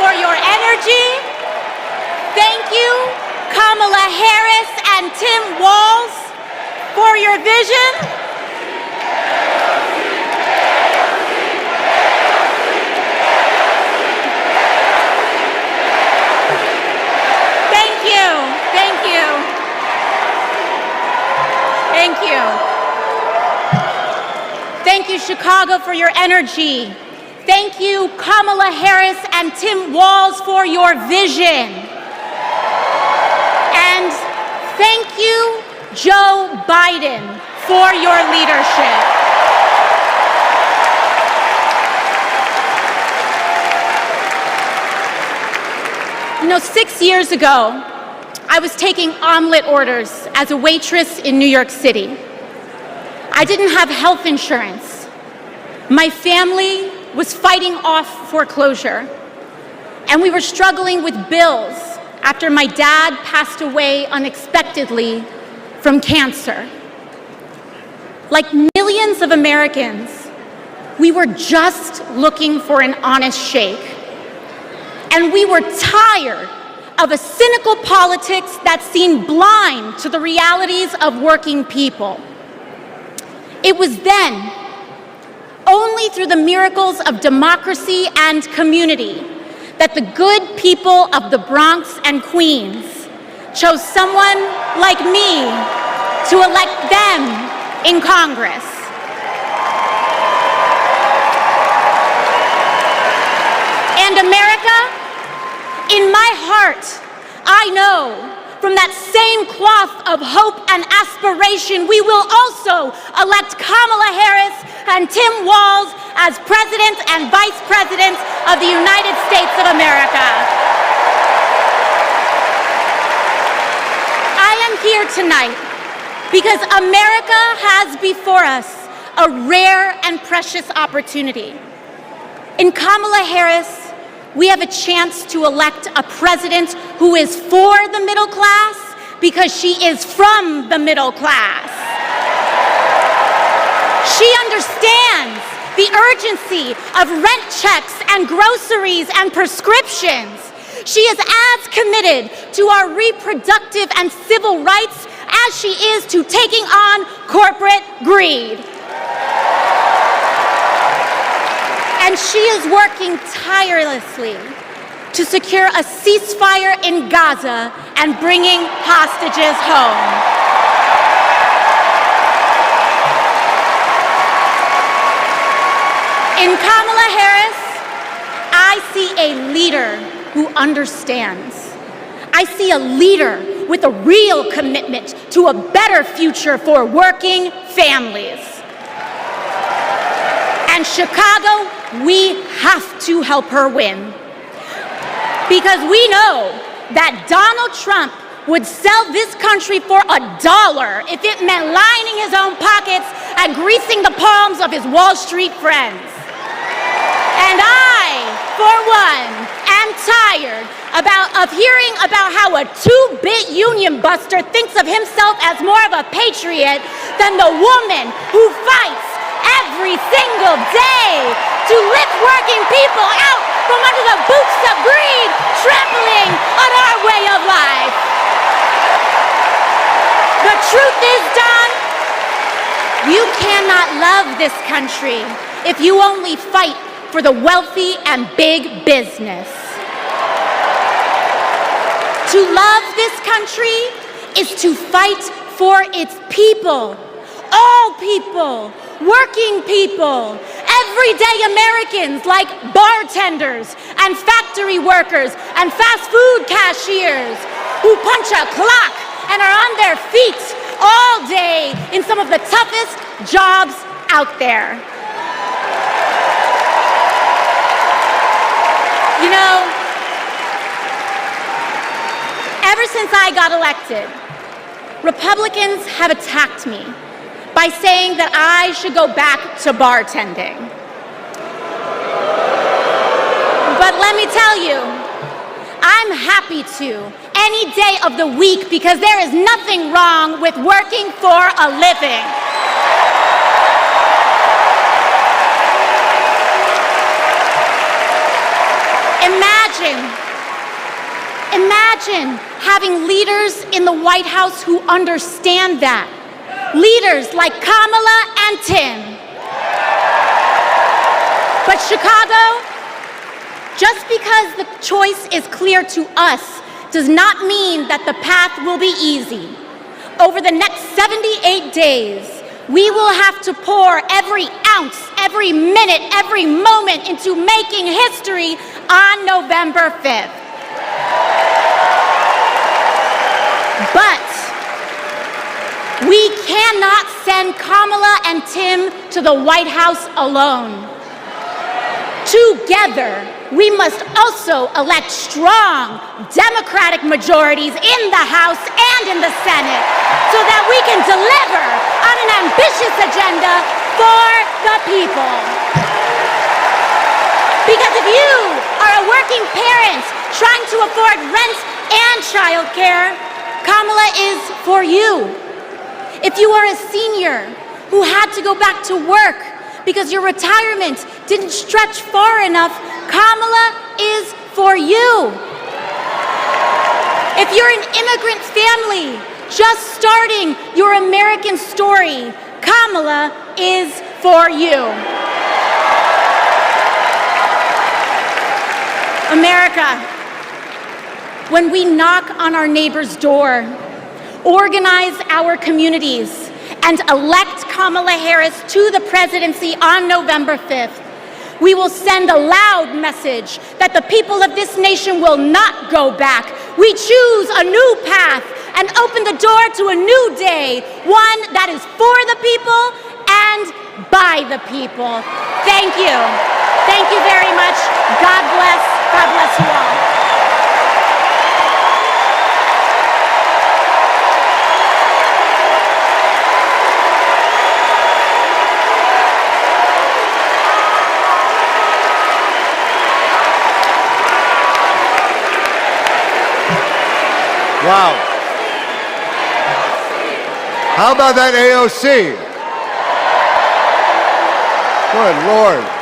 for your energy. Thank you, Kamala Harris and Tim Walz, for your vision. Thank you. Thank you. Thank you. Thank you, Chicago, for your energy. Thank you, Kamala Harris and Tim Walz, for your vision. And thank you, Joe Biden, for your leadership. You know, 6 years ago, I was taking omelet orders as a waitress in New York City. I didn't have health insurance. My family was fighting off foreclosure, and we were struggling with bills after my dad passed away unexpectedly from cancer. Like millions of Americans, we were just looking for an honest shake. And we were tired of a cynical politics that seemed blind to the realities of working people. It was then, only through the miracles of democracy and community, that the good people of the Bronx and Queens chose someone like me to elect them in Congress. And America, in my heart, I know from that same cloth of hope and aspiration, we will also elect Kamala Harris and Tim Walz as President and Vice President of the United States of America. I am here tonight because America has before us a rare and precious opportunity. In Kamala Harris, we have a chance to elect a president who is for the middle class because she is from the middle class. She understands the urgency of rent checks and groceries and prescriptions. She is as committed to our reproductive and civil rights as she is to taking on corporate greed. And she is working tirelessly to secure a ceasefire in Gaza and bringing hostages home. In Kamala Harris, I see a leader who understands. I see a leader with a real commitment to a better future for working families. And Chicago, we have to help her win. Because we know that Donald Trump would sell this country for $1 if it meant lining his own pockets and greasing the palms of his Wall Street friends. And I, for one, am tired of hearing about how a two-bit union buster thinks of himself as more of a patriot than the woman who fights every single day to lift working people out from under the boots of greed, trampling on our way of life. The truth is, Don, you cannot love this country if you only fight for the wealthy and big business. To love this country is to fight for its people, all people, working people, everyday Americans like bartenders and factory workers and fast food cashiers who punch a clock and are on their feet all day in some of the toughest jobs out there. You know, ever since I got elected, Republicans have attacked me by saying that I should go back to bartending. But let me tell you, I'm happy to any day of the week because there is nothing wrong with working for a living. Imagine having leaders in the White House who understand that. Leaders like Kamala and Tim. But Chicago, just because the choice is clear to us does not mean that the path will be easy. Over the next 78 days, we will have to pour every ounce, every minute, every moment into making history on November 5th. But we cannot send Kamala and Tim to the White House alone. Together, we must also elect strong Democratic majorities in the House and in the Senate so that we can deliver on an ambitious agenda for the people. Because if you are a working parent trying to afford rent and childcare, Kamala is for you. If you are a senior who had to go back to work because your retirement didn't stretch far enough, Kamala is for you. If you're an immigrant family just starting your American story, Kamala is for you. America, when we knock on our neighbor's door, organize our communities, and elect Kamala Harris to the presidency on November 5th, we will send a loud message that the people of this nation will not go back. We choose a new path and open the door to a new day, one that is for the people and by the people. Thank you. Thank you very much. God bless. God bless you all. Wow. How about that AOC? Good Lord.